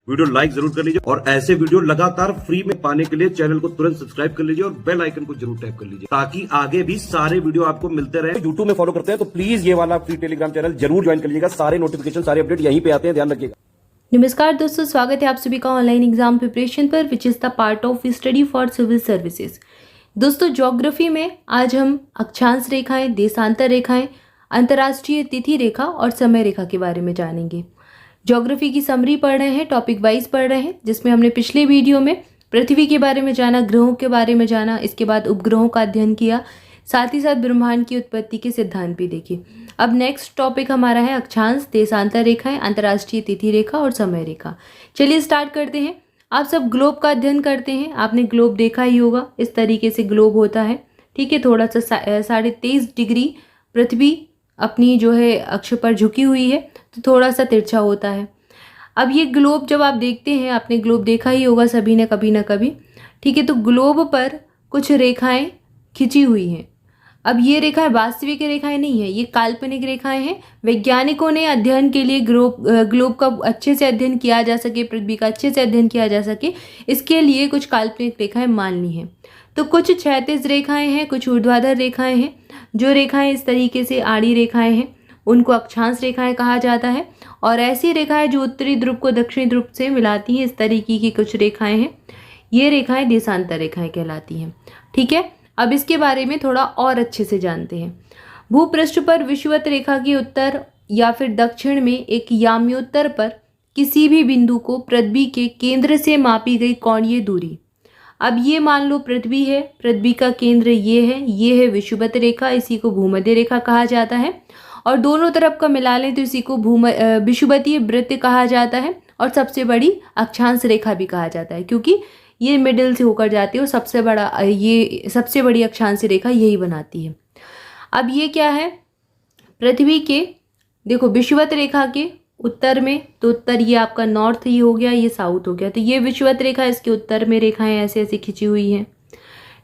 Video like जरूर कर लीजिए और ऐसे वीडियो लगातार फ्री में पाने के लिए चैनल को तुरंत सब्सक्राइब कर लीजिए और बेल आइकन को जरूर टैप कर लीजिए ताकि आगे भी सारे वीडियो आपको मिलते रहे। यूट्यूब में फॉलो करते हैं तो प्लीज ये वाला फ्री टेलीग्राम चैनल जरूर ज्वाइन कर लीजिएगा। सारे नोटिफिकेशन सारे अपडेट यहीं पे आते हैं, ध्यान रखिएगा। नमस्कार दोस्तों, स्वागत है आप सभी का ऑनलाइन एग्जाम प्रिपरेशन पर which is the part of study for civil services. दोस्तों, ज्योग्राफी में आज हम अक्षांश रेखाएं, देशांतर रेखाएं, अंतर्राष्ट्रीय तिथि रेखा और समय रेखा के बारे में जानेंगे। ज्योग्राफी की समरी पढ़ रहे हैं, टॉपिक वाइज पढ़ रहे हैं, जिसमें हमने पिछले वीडियो में पृथ्वी के बारे में जाना, ग्रहों के बारे में जाना, इसके बाद उपग्रहों का अध्ययन किया, साथ ही साथ ब्रह्मांड की उत्पत्ति के सिद्धांत भी देखे। अब नेक्स्ट टॉपिक हमारा है अक्षांश, देशांतर रेखाएं, अंतर्राष्ट्रीय तिथि रेखा और समय रेखा। चलिए स्टार्ट करते हैं। आप सब ग्लोब का अध्ययन करते हैं, आपने ग्लोब देखा ही होगा। इस तरीके से ग्लोब होता है, ठीक है। थोड़ा सा 23.5 डिग्री पृथ्वी अपनी जो है अक्ष पर झुकी हुई है, तो थोड़ा सा तिरछा होता है। अब ये ग्लोब जब आप देखते हैं, आपने ग्लोब देखा ही होगा सभी ने कभी ना कभी, ठीक है। तो ग्लोब पर कुछ रेखाएं खिंची हुई हैं। अब ये रेखाएं वास्तविक रेखाएं नहीं है, ये काल्पनिक रेखाएं हैं। वैज्ञानिकों ने अध्ययन के लिए ग्लोब का अच्छे से अध्ययन किया जा सके, पृथ्वी का अच्छे से अध्ययन किया जा सके, इसके लिए कुछ काल्पनिक रेखाएं मान ली हैं। तो कुछ क्षैतिज रेखाएं हैं, कुछ ऊर्ध्वाधर रेखाएं हैं। जो रेखाएं इस तरीके से आड़ी रेखाएं हैं उनको अक्षांश रेखाएं कहा जाता है। और ऐसी रेखाएं जो उत्तरी ध्रुव को दक्षिणी ध्रुव से मिलाती हैं, इस तरीके की कुछ रेखाएं हैं, ये रेखाएं देशांतर रेखाएं कहलाती हैं, ठीक है। अब इसके बारे में थोड़ा और अच्छे से जानते हैं। भूपृष्ठ पर विषुवत रेखा के उत्तर या फिर दक्षिण में एक याम्योत्तर पर किसी भी बिंदु को पृथ्वी के केंद्र से मापी गई कोणीय दूरी। अब ये मान लो पृथ्वी है, पृथ्वी का केंद्र ये है विषुवत रेखा, इसी को भूमध्य रेखा कहा जाता है। और दोनों तरफ का मिला लें तो इसी को विषुवतीय वृत्त कहा जाता है और सबसे बड़ी अक्षांश रेखा भी कहा जाता है, क्योंकि ये मिडिल से होकर जाती है और सबसे बड़ी अक्षांश रेखा यही बनाती है। अब ये क्या है, पृथ्वी के देखो विषुवत रेखा के उत्तर में, तो उत्तर ये आपका नॉर्थ ही हो गया, ये साउथ हो गया। तो ये विषुवत रेखा, इसके उत्तर में रेखाएं ऐसे ऐसे खिंची हुई हैं,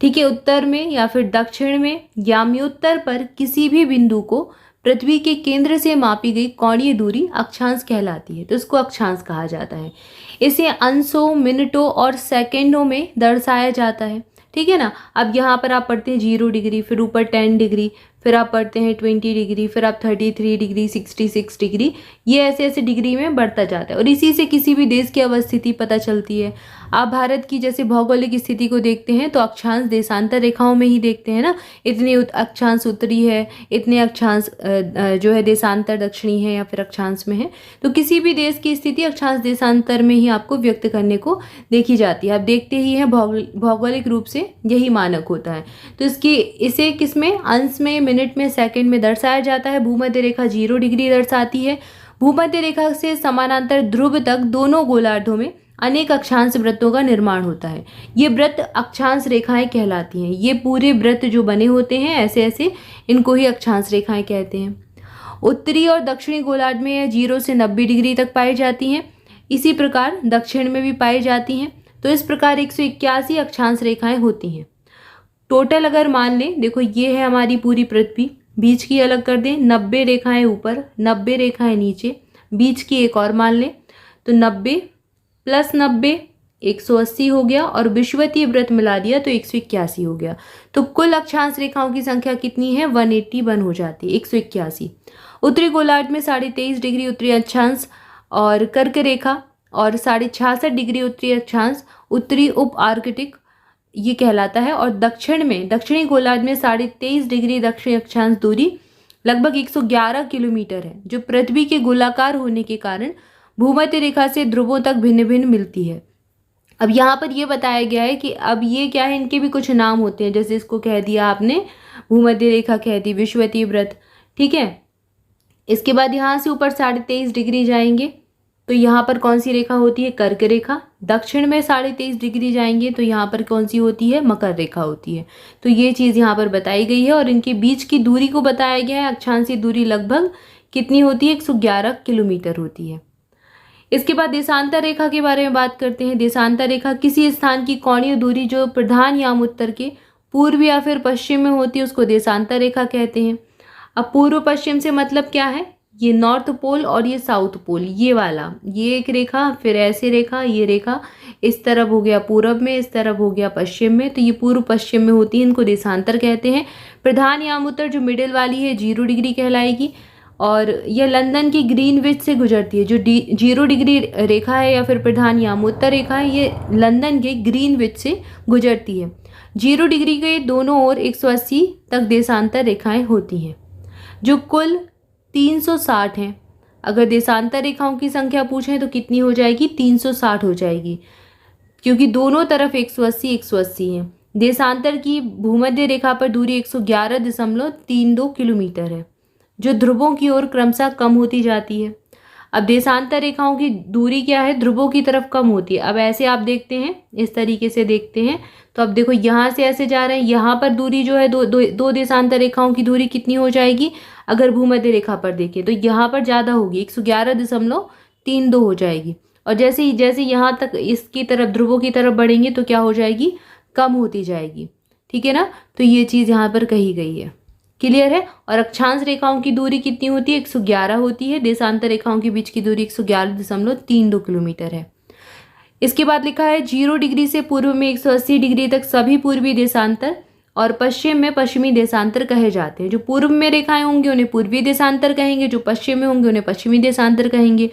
ठीक है। उत्तर में या फिर दक्षिण में याम्योत्तर पर किसी भी बिंदु को पृथ्वी के केंद्र से मापी गई कोणीय दूरी अक्षांश कहलाती है, तो इसको अक्षांश कहा जाता है। इसे अंशों, मिनटों और सेकेंडों में दर्शाया जाता है, ठीक है ना। अब यहाँ पर आप पढ़ते हैं 0 डिग्री, फिर ऊपर 10 डिग्री, फिर आप पढ़ते हैं 20 डिग्री, फिर आप 33 डिग्री, 66 डिग्री, ये ऐसे ऐसे डिग्री में बढ़ता जाता है और इसी से किसी भी देश की अवस्थिति पता चलती है। आप भारत की जैसे भौगोलिक स्थिति को देखते हैं तो अक्षांश देशांतर रेखाओं में ही देखते हैं ना, इतने अक्षांश उत्तरी है, इतने अक्षांश जो है देशांतर दक्षिणी है या फिर अक्षांश में है। तो किसी भी देश की स्थिति अक्षांश देशांतर में ही आपको व्यक्त करने को देखी जाती है। आप देखते ही हैं भौगोलिक रूप से यही मानक होता है। तो इसे किसमें, अंश में, मिनट में, सेकंड में दर्शाया जाता है। भूमध्य रेखा 0 डिग्री दर्शाती है। भूमध्य रेखा से समानांतर ध्रुव तक दोनों गोलार्धों में अनेक अक्षांश वृत्तों का निर्माण होता है। ये वृत्त अक्षांश रेखाएं कहलाती हैं। ये पूरे वृत्त जो बने होते हैं ऐसे ऐसे, इनको ही अक्षांश रेखाएं कहते हैं। उत्तरी और दक्षिणी गोलार्ध में यह 0 से 90 डिग्री तक पाई जाती हैं। इसी प्रकार दक्षिण में भी पाई जाती हैं। तो इस प्रकार 181 अक्षांश रेखाएं होती हैं टोटल। अगर मान लें, देखो ये है हमारी पूरी पृथ्वी, बीच की अलग कर दें, 90 रेखाएं ऊपर, 90 रेखाएं नीचे, बीच की एक और मान लें, तो 90 + 90 180 हो गया और विषुवतीय वृत्त मिला दिया तो 181 हो गया। तो कुल अक्षांश रेखाओं की संख्या कितनी है, 181 हो जाती है, 181। उत्तरी गोलार्ध में 23.5 डिग्री उत्तरी अक्षांश और कर्क रेखा और 66.5 डिग्री उत्तरी अक्षांश उत्तरी उप आर्कटिक ये कहलाता है। और दक्षिणी गोलार्ध में 23.5 डिग्री दक्षिणी अक्षांश दूरी लगभग 111 किलोमीटर है, जो पृथ्वी के गोलाकार होने के कारण भूमध्य रेखा से ध्रुवों तक भिन्न भिन्न मिलती है। अब यहाँ पर यह बताया गया है कि अब ये क्या है, इनके भी कुछ नाम होते हैं। जैसे इसको कह दिया आपने भूमध्य रेखा, कह दी विषुवतीय वृत्त, ठीक है। इसके बाद यहाँ से ऊपर 23.5 डिग्री जाएंगे तो यहाँ पर कौन सी रेखा होती है, कर्क रेखा। दक्षिण में 23.5 डिग्री जाएंगे तो यहाँ पर कौन सी होती है, मकर रेखा होती है। तो ये चीज़ यहाँ पर बताई गई है और इनके बीच की दूरी को बताया गया है। अक्षांशीय दूरी लगभग कितनी होती है, 111 किलोमीटर होती है। इसके बाद देशांतर रेखा के बारे में बात करते हैं। देशांतर रेखा किसी स्थान की कोणीय दूरी जो प्रधान यामोत्तर के पूर्व या फिर पश्चिम में होती है, उसको देशांतर रेखा कहते हैं। अब पूर्व पश्चिम से मतलब क्या है, ये नॉर्थ पोल और ये साउथ पोल, ये वाला, ये एक रेखा, फिर ऐसे रेखा, ये रेखा इस तरफ हो गया पूरब में, इस तरफ हो गया पश्चिम में, तो ये पूर्व पश्चिम में होती है, इनको देशांतर कहते हैं। प्रधान यामोत्तर जो मिडिल वाली है 0 डिग्री कहलाएगी, और यह लंदन की ग्रीनविच से गुजरती है। जो 0 डिग्री रेखा है या फिर प्रधान यामोत्तर रेखा है, ये लंदन के ग्रीनविच से गुजरती है। 0 डिग्री के दोनों ओर 180 तक देशांतर रेखाएं होती हैं, जो कुल 360 हैं। अगर देशांतर रेखाओं की संख्या पूछें तो कितनी हो जाएगी? 360 हो जाएगी, क्योंकि दोनों तरफ 180 180 हैं। देशांतर की भूमध्य रेखा पर दूरी 111.32 किलोमीटर है, जो ध्रुवों की ओर क्रमशः कम होती जाती है। अब देशांतर रेखाओं की दूरी क्या है? ध्रुवों की तरफ कम होती है। अब ऐसे आप देखते हैं, इस तरीके से देखते हैं, तो अब देखो यहाँ से ऐसे जा रहे हैं, यहाँ पर दूरी जो है दो देशांतर रेखाओं की दूरी कितनी हो जाएगी? अगर भूमध्य रेखा पर देखें तो यहाँ पर ज़्यादा होगी, 111.32 हो जाएगी। और जैसे यहाँ तक इसकी तरफ ध्रुवों की तरफ बढ़ेंगे तो क्या हो जाएगी? कम होती जाएगी। ठीक है ना? तो ये चीज़ यहाँ पर कही गई है। क्लियर है? और अक्षांश रेखाओं की दूरी कितनी होती है? 111 होती है। देशांतर रेखाओं के बीच की दूरी 111.32 किलोमीटर है। इसके बाद लिखा है 0 डिग्री से पूर्व में 180 डिग्री तक सभी पूर्वी देशांतर और पश्चिम में पश्चिमी देशांतर कहे जाते हैं। जो पूर्व में रेखाएं होंगी उन्हें पूर्वी देशांतर कहेंगे, जो पश्चिम में होंगे उन्हें पश्चिमी देशांतर कहेंगे।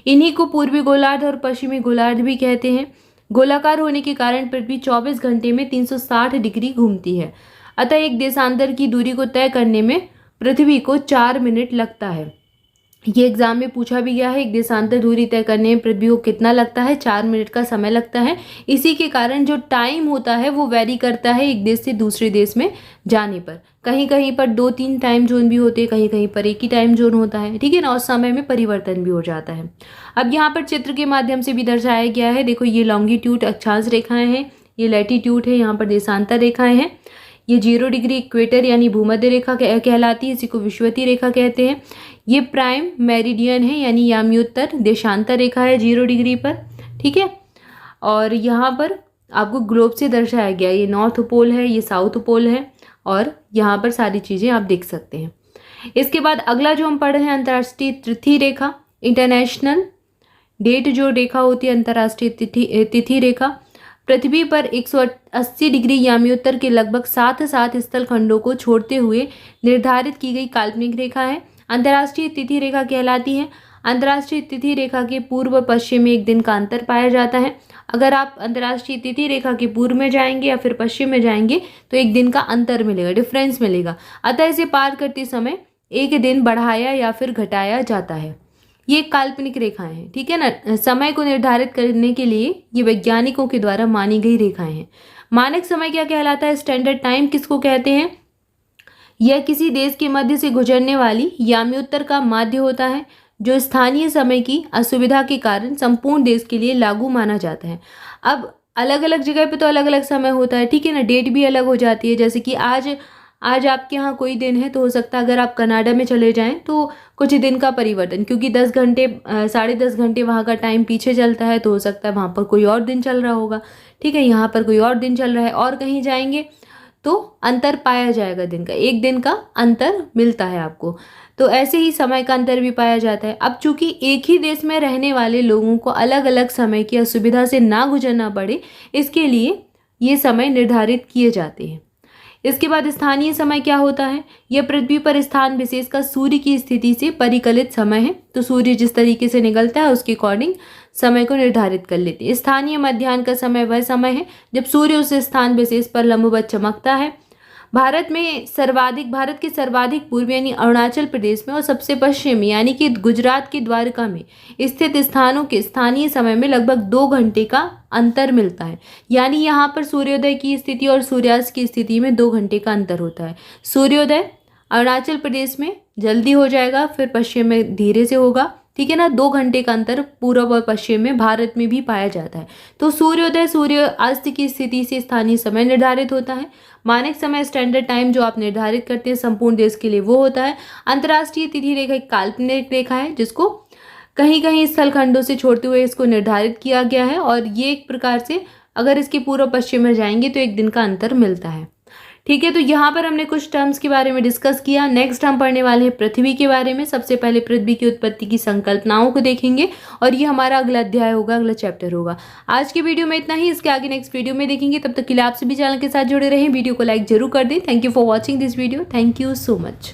इन्हीं को पूर्वी गोलार्ध और पश्चिमी गोलार्ध भी कहते हैं। गोलाकार होने के कारण पृथ्वी 24 घंटे में 360 डिग्री घूमती है। अतः एक देशांतर की दूरी को तय करने में पृथ्वी को 4 मिनट लगता है। ये एग्जाम में पूछा भी गया है, एक देशांतर दूरी तय करने में पृथ्वी को कितना लगता है? 4 मिनट का समय लगता है। इसी के कारण जो टाइम होता है वो वेरी करता है एक देश से दूसरे देश में जाने पर। कहीं कहीं पर 2-3 टाइम जोन भी होते हैं, कहीं कहीं पर एक ही टाइम जोन होता है। ठीक है ना? और समय में परिवर्तन भी हो जाता है। अब यहाँ पर चित्र के माध्यम से भी दर्शाया गया है। देखो, ये लॉन्गिट्यूड अक्षांश रेखाएं हैं, ये लैटिट्यूड है, यहाँ पर देशांतर रेखाएं हैं। ये 0 डिग्री इक्वेटर यानी भूमध्य रेखा कहलाती है, इसी को विषुवतीय रेखा कहते हैं। ये प्राइम मेरिडियन है यानी याम्योत्तर देशांतर रेखा है 0 डिग्री पर। ठीक है? और यहाँ पर आपको ग्लोब से दर्शाया गया, ये नॉर्थ पोल है, ये साउथ पोल है, और यहाँ पर सारी चीज़ें आप देख सकते हैं। इसके बाद अगला जो हम पढ़ रहे हैं अंतर्राष्ट्रीय तिथि रेखा, इंटरनेशनल डेट जो रेखा होती है, अंतर्राष्ट्रीय तिथि रेखा पृथ्वी पर 180 डिग्री याम्योत्तर के लगभग 7 स्थल खंडों को छोड़ते हुए निर्धारित की गई काल्पनिक रेखा है। अंतर्राष्ट्रीय तिथि रेखा कहलाती है। अंतर्राष्ट्रीय तिथि रेखा के पूर्व और पश्चिम में 1 दिन का अंतर पाया जाता है। अगर आप अंतर्राष्ट्रीय तिथि रेखा के पूर्व में जाएंगे या फिर पश्चिम में जाएंगे तो 1 दिन का अंतर मिलेगा, डिफरेंस मिलेगा। अतः इसे पार करते समय 1 दिन बढ़ाया या फिर घटाया जाता है। ये काल्पनिक रेखाएं हैं। ठीक है ना? समय को निर्धारित करने के लिए ये वैज्ञानिकों के द्वारा मानी गई रेखाएं हैं। मानक समय क्या कहलाता है? स्टैंडर्ड टाइम किसको कहते हैं? यह किसी देश के मध्य से गुजरने वाली याम्योत्तर का माध्य होता है, जो स्थानीय समय की असुविधा के कारण संपूर्ण देश के लिए लागू माना जाता है। अब अलग अलग जगह पे तो अलग अलग समय होता है। ठीक है ना? डेट भी अलग हो जाती है। जैसे कि आज आपके यहाँ कोई दिन है तो हो सकता है अगर आप कनाडा में चले जाएं तो कुछ दिन का परिवर्तन, क्योंकि 10 घंटे 10.5 घंटे वहाँ का टाइम पीछे चलता है, तो हो सकता है वहाँ पर कोई और दिन चल रहा होगा। ठीक है? यहाँ पर कोई और दिन चल रहा है, और कहीं जाएंगे तो अंतर पाया जाएगा दिन का, 1 दिन का अंतर मिलता है आपको। तो ऐसे ही समय का अंतर भी पाया जाता है। अब चूंकि एक ही देश में रहने वाले लोगों को अलग अलग समय की असुविधा से ना गुजरना पड़े, इसके लिए ये समय निर्धारित किए जाते हैं। इसके बाद स्थानीय समय क्या होता है? यह पृथ्वी पर स्थान विशेष का सूर्य की स्थिति से परिकलित समय है। तो सूर्य जिस तरीके से निकलता है उसके अकॉर्डिंग समय को निर्धारित कर लेते हैं। स्थानीय मध्याह्न का समय वह समय है जब सूर्य उस स्थान विशेष पर लंबवत चमकता है। भारत के सर्वाधिक पूर्व यानी अरुणाचल प्रदेश में और सबसे पश्चिम यानी कि गुजरात के द्वारका में स्थित स्थानों के स्थानीय समय में लगभग 2 घंटे का अंतर मिलता है। यानी यहाँ पर सूर्योदय की स्थिति और सूर्यास्त की स्थिति में 2 घंटे का अंतर होता है। सूर्योदय अरुणाचल प्रदेश में जल्दी हो जाएगा, फिर पश्चिम में धीरे से होगा। ठीक है ना? 2 घंटे का अंतर पूर्व और पश्चिम में भारत में भी पाया जाता है। तो सूर्योदय सूर्यास्त की स्थिति से स्थानीय समय निर्धारित होता है। मानक समय स्टैंडर्ड टाइम जो आप निर्धारित करते हैं संपूर्ण देश के लिए वो होता है। अंतर्राष्ट्रीय तिथि रेखा एक काल्पनिक रेखा है जिसको कहीं कहीं स्थल खंडों से छोड़ते हुए इसको निर्धारित किया गया है, और ये एक प्रकार से अगर इसके पूर्व पश्चिम में जाएंगे तो 1 दिन का अंतर मिलता है। ठीक है, तो यहाँ पर हमने कुछ टर्म्स के बारे में डिस्कस किया। नेक्स्ट हम पढ़ने वाले हैं पृथ्वी के बारे में। सबसे पहले पृथ्वी की उत्पत्ति की संकल्पनाओं को देखेंगे और ये हमारा अगला अध्याय होगा, अगला चैप्टर होगा। आज की वीडियो में इतना ही, इसके आगे नेक्स्ट वीडियो में देखेंगे। तब तक के लिए आप सभी चैनल के साथ जुड़े रहें, वीडियो को लाइक जरूर कर दें। Thank you for watching this video. Thank you so much.